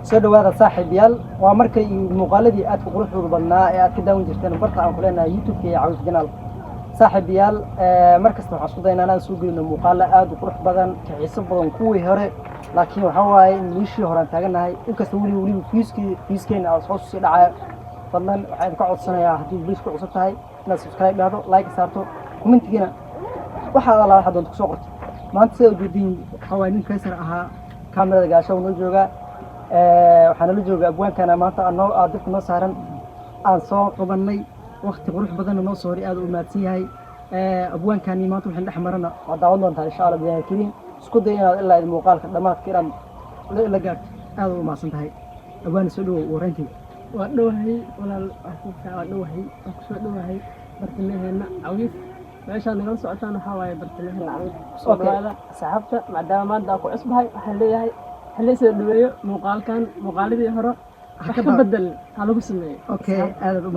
soo dhawaada saaxiibayaal waa markay muuqaaladii aad ku quruxda badnaa ee aad ka daawan jirteen barta aan ku leenahay YouTube iyo Cawis Janaal saaxiibayaal markasta waxaan isku daynaa inaan soo gelino muuqaalo aad u qurux badan xiiso badan kuwii hore laakiin waxa waaye meeshii hore aan taaganahay inkasta weli fiiskeena aad soo sii dhacay fadlan waxaan ka codsanayaa haddii please ku cusub tahay inaad subscribe dhahdo like saarto commentigina waxa alla waxa doonto ku soo qorto maanta soo jeedin waxa waaye nin kaysar ahaa kaamirada gaasho noo jooga waxaan la joogaa abwaankana maanta aan dadka noo saaran aan soo qabanay waqti qurux badan noo soo aad u maadsan yahay abwaankani maanta waxaan dhex marana waa daawan doontaa insha Allah biyaa kariim isku day inaad ilaa muuqaalka dhamaadka inaan la gaarto aad u maadsan tahay abwaan soo dhaw warantii waa dhawahay walaal waa dhawahay oo ku soo dhawahay bartamaheena Cawis meeshaan nagala socotaan waxa waaye bartamaheena Cawis soo dhawaada saxaabta maadaama maanta ku cusbahay waxaan leeyahay xilli soo dhaweeyo muuqaaladii hore ka bedel ha lagu sameeyo okay aad u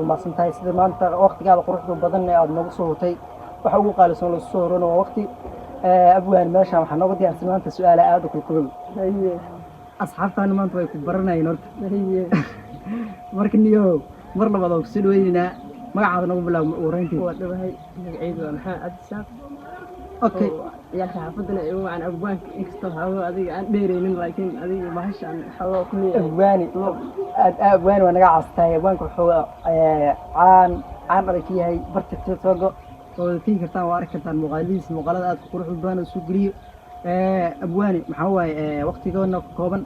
maadsan tahay sida maanta waqtigaada quruxda badan ee aad nagu soo hutay waxa ugu qaalisan la soo horona waa waqti abwaan meeshaan waxaan nooga diyaarsan maanta su'aalo aad u kulkulul asxaabtaan maanta way ku baranayeen horta marka niyo mar labaad oo soo dhaweynaa magacaada nagu bilaab wareyntii waa dhawahay magacaydu waa maxamed cabdisaaq okay يا حافظنا إيوه عن أبوانك إكستر هذا أدي عن ديرين لكن أدي باهش عن حوا كلية أبواني وأنا قاعد أستاي أبوانك حوا عن ركيه هاي برتك تتوقع وفي كرتان وارك كرتان مغالطات قروح البان السوقري أبواني محوا وقت جونا كوبن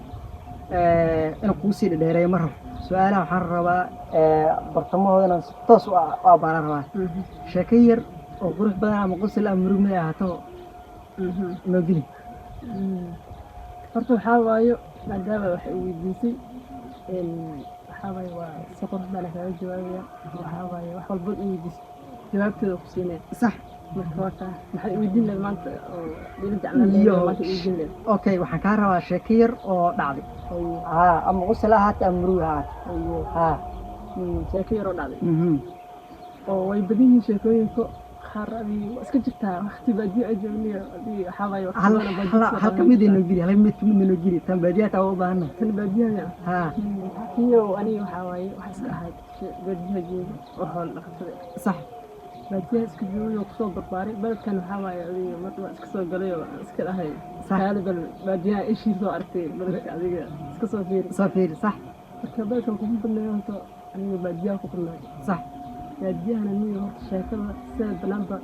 أنا قوسي لدهري مرة سؤالها حربا برتمه هذا نص وأبارة شكير وقروح بان عم قوس الأمر من هاتو نقولي فرتو حوايو maadaama wax uu weydiisay waxa way waa saqor bana kaga jawaabaya waxa way wax walba uu weydiisay jawaabteeda ku siinay sax marka waxa maxay weydiinay maanta oo dina jacnaa maanta weydiinay okay waxaan ka rabaa sheekir oo dhacday ama qosla haat amruha sheekir oo dhacday oo way badiyeen sheekooyinka خرابي اسكت وقتي بدي اجوني ادي حواي halka mid inoo giri halka mid inoo giri tan baadiyaha oo baahan tan baadiyaha iyo ani waxa waaye wax iska ahayd baadiyaha jeedo oo hol dhaqtada sax baadiyaha iska joogo ku soo barbaaray balkan waxa waaye adiga marba iska soo galay oo iska ahay saal bal baadiyaha ishii soo artay balka adiga iska soo fiir sax marka balkan ku badnaayto aniga baadiyaha ku kulmay sax baadiyahana niyo sheekada sida banaanba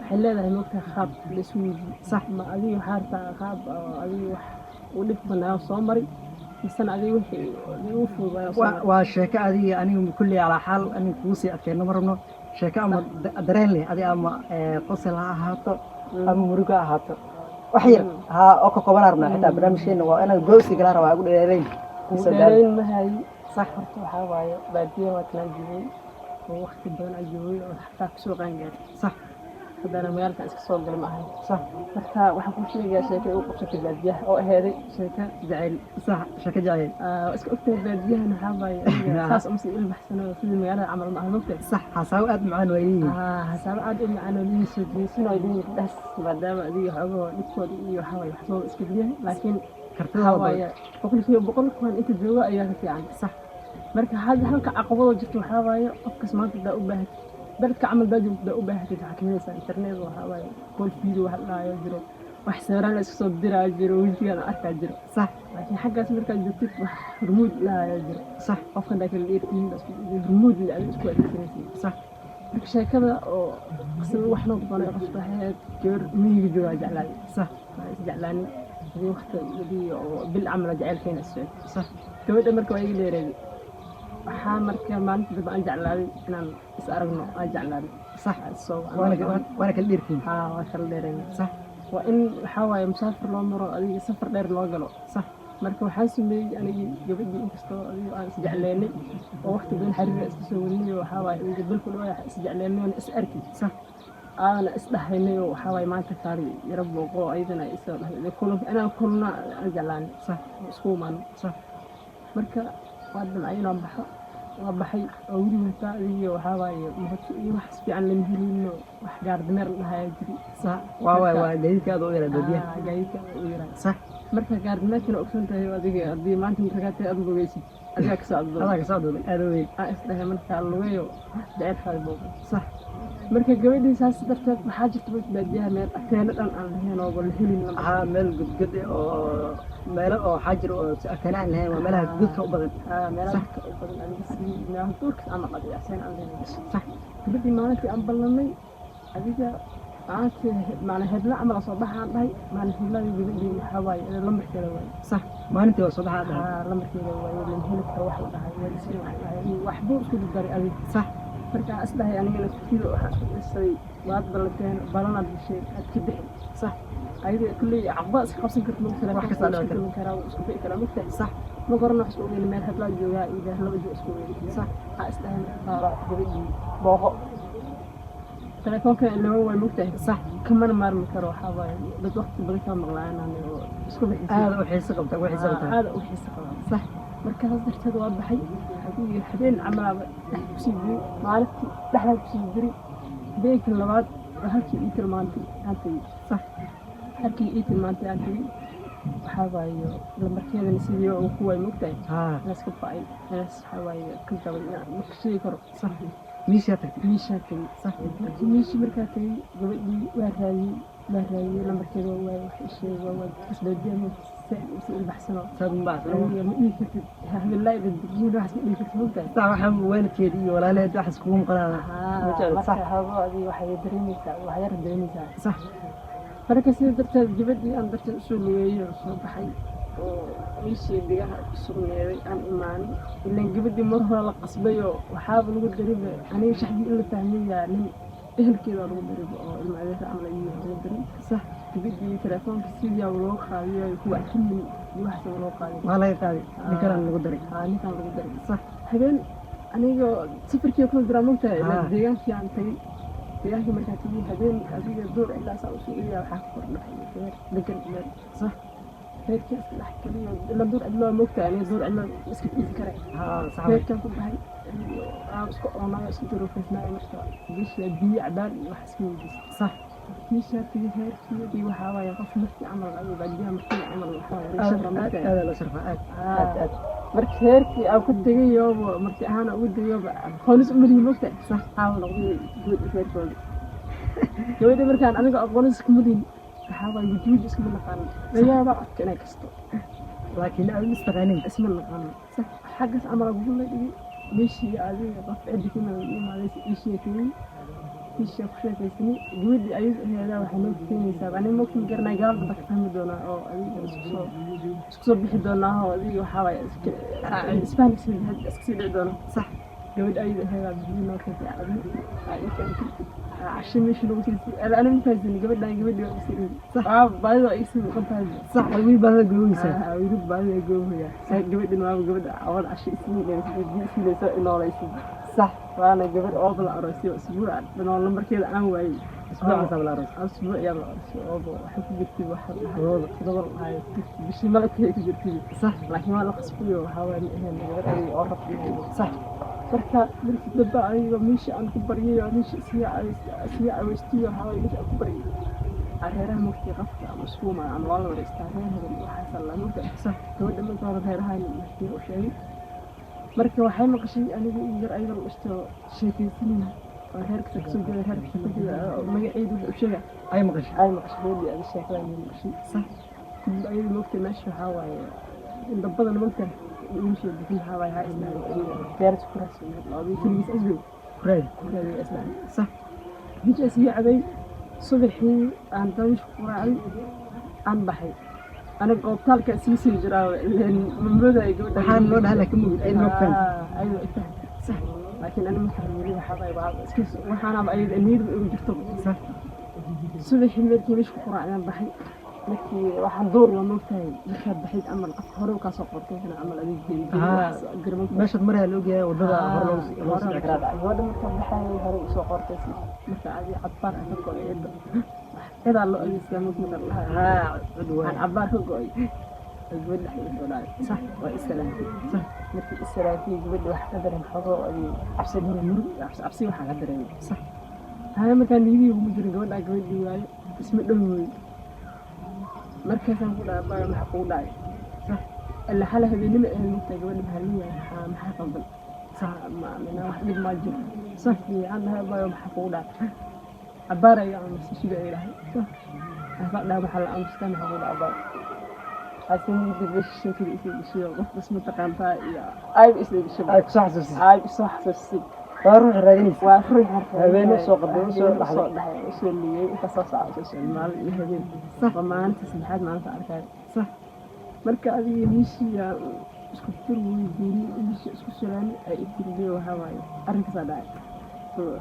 xilleedahay moogta qaab leesweydi sax ma adiga xaarta qaab adiga wax u dhib banaa soo mari misan adiga wixii uu fuudaa waa sheeko adiga aniga kulli ala xal aniga ku sii adkeeno marno sheeko ama dareen leh adiga ama qosol ha ahaato ama muruga ahaato wax yar oo ka kooban arna xitaa barnaamijkeena waa inaan goosi gala rabaa ugu dheereyn ma hay sax horta waxa waaye baadiyaha waa kala jibay وقت بدن أجوي وحتى سوق عنجر صح هذا أنا ميال كأس سوق قبل معي صح حتى وحكون شيء جا شركة أو شركة بادية أو هذه شركة جعل صح شركة جعل اسك أكتر بادية أنا حابة خاص أمسي البحثنا في المجال عمل معه نقطة صح حساب أد معنا وين حساب أد معنا وين سوي سنة يدين بس بعدما أدي حاجة نكتب دي وحاول يحصل إسكندرية لكن كرتها بقول كمان أنت جوا أيام في عندي صح marka halka caqabado jirto waxa waaye qofkas maanta daa u baahan dadka amal baadin daa u baahan tahay xakameeysa internet waxa waaye call video waxa la jiro wax sawiraan iska soo diraa jiro wiilkiina arkaa jiro sax laakiin xaggaas marka joogtid wax remote la jiro sax qofkan daa kala dheertiin remote la isku adeegsanaysa sax marka sheekada oo qasab wax noo banay qoftahay gaar miyiga jooga jeclaan sax jeclaani waqti oo bil amal jaceelkeena sax gabadha marka way iga dheereeyay waxaa markaa maalinta dib aan jeclaaday inaan is aragno aan jeclaaday sax waana kala dheertiin waa kala dheereen sax waa in waxaa waaye musaafir loo maro adiga safar dheer loo galo sax marka waxaan sameeyey anigii gabadhii inkastoo adiga aan is jecleynay oo waqti badan xiriir iska soo wadnay waxaa waaye adiga bilku dhawaa is jecleynay is arki sax aana is dhahaynay oo waxaa waaye maanta kaali yara booqo ayadana isoo dhahay inaan kulna aan jeclaan sax isku imaan sax marka waa dhamcayna baxay oo wili wata iyo waxa waaye muxuu iyo wax fiican la helino wax gaar dameer la hayo jiri sax waa gaadiidka aad u yara dadiya gaadiidka u yara sax marka gaardimaadkana ogsan tahay adiga haddii maanta markaatay aad lugaysid adigaa ka socdo adaa ka socdo aad weyn isdhahay markaa lugayo daceerkaada booqo sax marka gabadhii saas darteed waxaa jirta marka baadiyaha meel ateeno dhan aan lahayn oo la helin haa meel gudgud oo meelo oo waxaa jira oo ateeno aan lahayn waa meelaha gudka u badan meelaha gudka u badan adiga sii meelaha duurkas ama qadiyacsayn aan lahayn sax gabadhii maalintii aan ballanay adiga maalintii macna hebla camal soo baxaan dhahay maalin hebladii gabadhii waxaa waaye lambarkeeda waaye sax maalintii waa soo baxaa dhahay lambarkeeda waaye lan heli karo wax la dhahay waa isii wax dhahay waxbuu isku daray adiga sax marka asdahay anigana fikiiro waxa isku dhisay waad balateen balanaad bishay aad ka bixi sax ayada kulli caqba iska qabsan karto marka wax ka soo karaa isku bixi karaa marka sax ma goran wax isku weyn meel hadla joogaa ida laba jooga isku weyn sax asdahay qaara gabadhii booqo telefoonka loo way mugtahay sax kamana maarmi karo waxa waaye dad waqti badan ka maqlaan oo isku bixi aad u xiiso qabta aad u xiiso qabta sax marka darteed waa baxay hadii habeen camalaaba kusii maalintii dhaxal kusii jiri beek labaad halkii ii tilmaantay aantii sax halkii ii tilmaantay aantii waxaa waayo lambarkeedana sidii uu ku way mugtahay iska bacay waxa waaye ka jabay ma kusii karo sax miisha tagtay sax miishi markaa tagay gabadhii waa raadiyey lambarkeeda waa wax sheegay waa isdajiyay البحثنا صار بعد مديك هذا الدجيل واحد مديك تفوتها تاع واحد وين كيدي ولا لا واحد سكون قرار صح هذا دي واحد يدريني واحد يدريني صح فركسي درت جبدي أنا درت سوريا صباحي ويشي دقها سوريا أنا إيماني إلا جبدي مرة لا قصبيه وحاول نقول دريبه أنا مش حد يقول فهمية لين إهل كذا نقول دريبه المعرفة عملية نقول دريب صح gabadhii telefoonka sidii loo qaadiyay kuwa xilli wax soo loo qaaday waa la qaaday ninkan lagu daray ninkan lagu daray sax habeen aniga safarkii ku diraa mugtahay deegaankii aan tagay deegaankii markaa tagay habeen adiga door ilaa saa u soo iyaa waxa ku kordhay degan meel sax heerkii iska dhex kaliyo ila door ilaa mugtahay aniga door ilaa iska fiisi karay sax heerkan ku baxay isku oonaa isku diro fasnaa marka bishii biyo cadaan wax iska weydiis sax مشيتي هيرتي وحاوي قف مرتي عمل أبو بعدها مرتي عمل وحاوي هذا لا شرفة مرتي هيرتي أو كنت جيوب مرتي أنا أود جيوب خالص أمري مكتئ صح حاول أقول جود هيرتي جود مركان أنا أقول اسمه حاول يجود اسم المكان ويا بقى كنا كستو لكن أنا مستغني اسم المكان صح حاجة عمل أقول لك ماشي هذه قف عندي كنا ما ليش إشي كذي في شيء كيسني جود أيضا هذا وحنوك فيني ساب أنا ممكن قرنا قال بدك فهم دونا أو أدي اسكسو بيحدونا هو أدي وحاول إسبانيك سيد اسكسيد دونا صح جود أيضا هذا بدينا كذا عادي عشان مش لو تيجي أنا متفاجئني قبل لا قبل يوم يصير صح بعد يصير قبل صح ويبي بعد جوي صح ويبي بعد جوي صح قبل إنه قبل أول عشان سنين يعني سنين سنين إنه لا يصير صح وأنا قبل أول عروسي أسبوع من أول مرة كذا أنا وعي أسبوع قبل العروس أسبوع يا عروسي أبو أحب جبتي واحد خضر هاي بشي ملك هيك جبتي صح لكن ما لقصبيه وحاول هنا قبل أي أوقف صح marka dadba ay meesha aan ku bariyay meesha siya awestiyo hawa meesha ku bariyay areeraha mugti qafka ama suuma aan wala wareystaan waxa salaamo sax gabadha ma soo reeraha meesha u sheegay marka waxay maqashay anigu yar aydan isto sheekaysanina reerka soo jeeday reerka soo jeeday magaceedu u sheegay ay maqashay ay sheekada maqashay sax ay mugti meesha waxa waaye inta badan mugti يمشي في هواي هاي دارت كراسي الأرضي كل يسأجوا كراي أسمع صح بيجي أسيع عبي صبحي عن طريق قراعي عن بحي أنا قبطال كأسيسي جراو لأن من بدأ يقول حان لون هلا كم أي مكان أيوة صح لكن أنا محرمي حبايب بعض اسكت وحنا بعيد النير وجرتهم صح صبحي مركي مش قراعي عن بحي لكن waxaan door la moogtahay markaad baxid amal qof hore ka soo qortay inaan amal adeeg meesha maraa loo geeyay wadada hore loo sii karaa wada markaad baxay hore u soo qortay marka aad cabbar ka go'ay ida loo adeegsan muddo aan cabbar ka go'ay gabadha xilfadaan صح waa islaamti صح markii islaamti gabadha wax ka daran xogo ay cabsi waxa ka daran صح haa markaan niidii ugu jirin gabadha waayo isma dhaweey markaasaan ku dhahay baa maxaa kugu dhacay sax ila xala habeenimo ee inta gabadha maxaa maxaa qaldan sax ma wax dhib ma jiro sax fiican dhahay baa maxaa kugu dhacay abaaraya ama sida ay dhahay sax afadha waxa la amstaan maxaa kugu dhacay asin dibisho isoo qof bas ma taqaanta iyo ay isoo ay ku saxsuusi ay soo xasuusi waa ruux raadinaysa waa ruux habeenimo soo qadoo soo dhaxay isoo liyay inta soo socdo Soomaal iyo habeen sax maanta saddexaad maanta arkay sax marka adiga niishiya isku fir weydii niishiya isku sulaani ay tirbiyo waxa waaye arrinkaas dhacay soo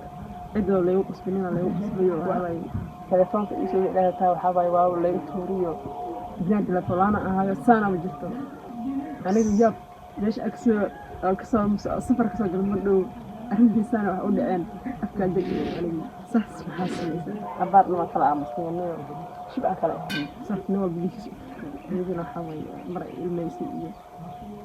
cidoo leeyo qasbinina leeyo qasbiyo waxa waaye telefoonka isoo dhahata waxa waaye waa leeyo tuuriyo بلاد الفلانة هذا سنة وجدته أنا جاب ليش أكسر صفر كسر المدو عندي سنة وأقول الآن أفكار دقيقة علي صح حاسس عبارة ما طلع مسلم نور شو بقى كلام صح نور بيجي يجينا حوالي مرة الميسية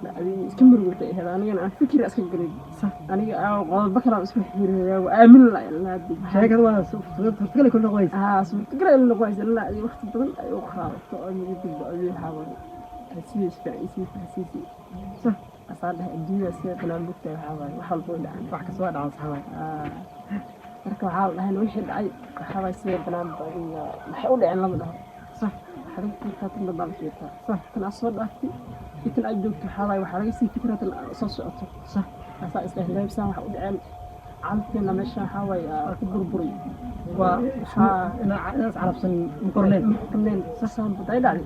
لا أبي كمل قلت إيه هذا أنا فكري أسكت قريب صح أنا قاعد بكرة اسمه حير وآمن لا لا شيء كذا وانا تقول كله كويس صورت تقرأ إنه كويس لا دي وقت بدل أيوة خلاص تقولي يجيب أبي حاول أسيس كأسيس أسيسي صح أصعدها الدنيا سير كلام بكتة حوالي وحال طول عن واحد سواد عن صحابي مركب حال هن وحد أي حوالي سير كلام بقى محاول عن لمده صح حركتي كاتم بالضبط كده صح كنا أصور أختي يمكن أجدك حوالي وحركتي سي فكرة الأساس أكتر صح أساس استهلاك بس أنا حاول عن عمتنا مشى حوالي بربري ناس عرب سن مقرنين صح بدأي داري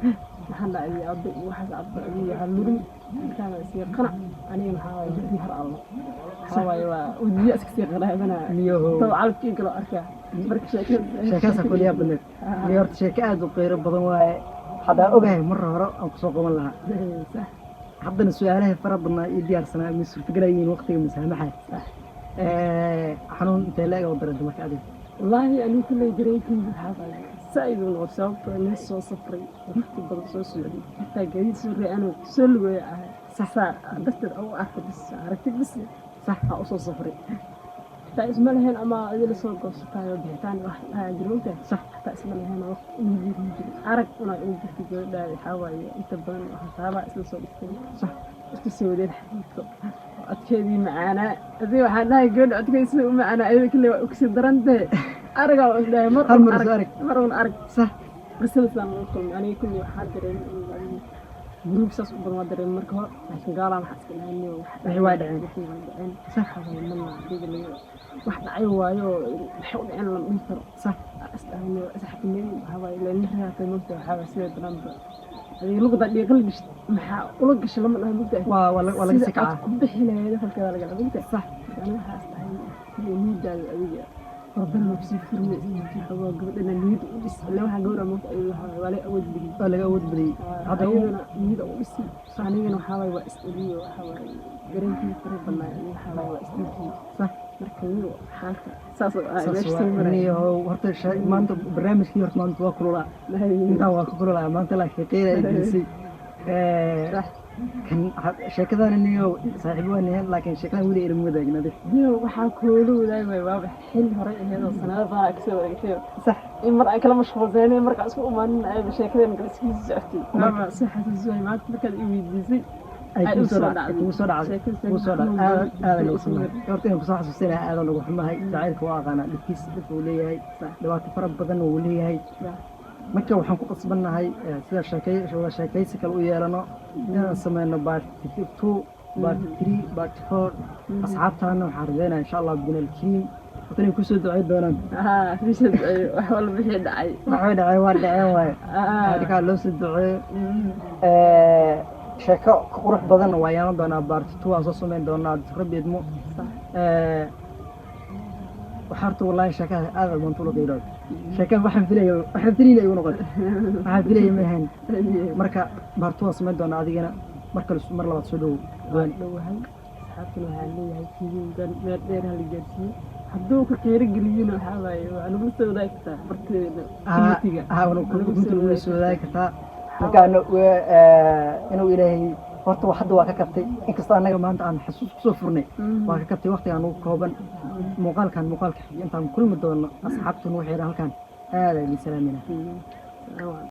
محل أي أبي واحد أبي هالمرن كان يصير قنع أنا محاول جدي هر الله حوالي ودي أسكسي غلاء نيوه طبعا عارف كيف كلا أركع مرك شاكاس أقول يا بنت نيورت شاكات وقير بدن واي حدا أوجه مرة أو سوق من لها صح حضن السؤال فرضنا يدير سنة من سلطة وقت مسامحة حنون تلاقي ودرج مكادي والله أنا كل جريتي هذا سعيد والوصاب الناس صفري وقت بدرس سوري حتى جديد سوري أنا سلوى صح دفتر أو أكتب بس عرفت بس صح أوصل صفري حتى اسمه هنا أما إذا صار قصة تاني بيتاني واحد جروته صح حتى اسمه هنا وقت يجي عرق أنا أقول في جودة يحاول يتبين حتى اسمه صار صح استسوي ذي الحديث أتكلم معنا ذي واحد لا يقول أتكلم معنا إذا كله أكسر درنته أرجع وده مرة أرجع صح بس لسه ممكن يعني كل واحد درين جروب ساس بدنا درين مركها عشان قال أنا حاسس إنه حوالي عين صح من اللي واحد عيوة حول عين لما ينفر صح أستهني أزحفني هواي لأن هي كملت حاول سير درنته هذه لغة اللي يقلقش محا ولقش لما أنا مبدأ ولا سكعة بحنا هذا فالكذا لقى مبدأ صح أنا حاسس يميد الأبية ربنا بسيط فرمي هو قبل أن نيد بس لو حجورة موت أيها ولا أود بدي ولا أود بدي هذا هو نيد أو بس صانعين وحاول وأستدي وحاول قرين في ربنا يعني حاول وأستدي صح مركبين حالته ساس إني هو ورت الشيء ما أنت برنامج كي ورت ما أنت واكلوا لا أنت واكلوا لا ما أنت لا كتير إدريسي كان شكله إني هو صاحبه إني لكن شكله ولي إلى مدة جنده ديو وحكولو دايما باب حل هراء هذا السنة ضاع كسر صح المرأة كلام مشهور زين المرأة أسمع من بشكل إنجليزي زعتي ما صحة الزوج ما تذكر إيميديزي أي وصل هذا اللي اسمه يرتين بصراحة السنة هذا اللي وحماها تعرف واقعنا الكيس اللي هي دوات فرق بدن واللي هي marka waxaan ku qasbanahay sida sheekaysi kale u yeelano inaan sameeyno part 2 part 3 part 4 asxaabtaana waxaan rajaynayaa insha Allah bidin alkiin inay ku soo ducay doonaan ku soo ducay wax walba wixii dhacay waa dhaceen waay hadika loo soo ducay sheeko qurux badan waa yeelan doonaa part 2 aan soo sameyn doonaa rabbiidmo وحرت والله شكاه هذا المنطلق يلود شكاه واحد فيلي يقول نقول واحد فيلي مهن مركا بارتوا سمد دون عادينا مركا مرة لا تسلو لو هاي حاطين هاللي هاي كذي قال مردين هاللي جالسين حدوك كير جليين وحاوي أنا بس وذاك تا مركا أنا كنت بس وذاك تا مركا إنه إلهي horta waxda waa ka kabtay inkasta anaga maanta aan xasuus ku soo furnay waa ka kabtay waqti aan ugu kooban muuqaalka intaan kulmi doono asxaabtuna waxay halkan aad ay salaamina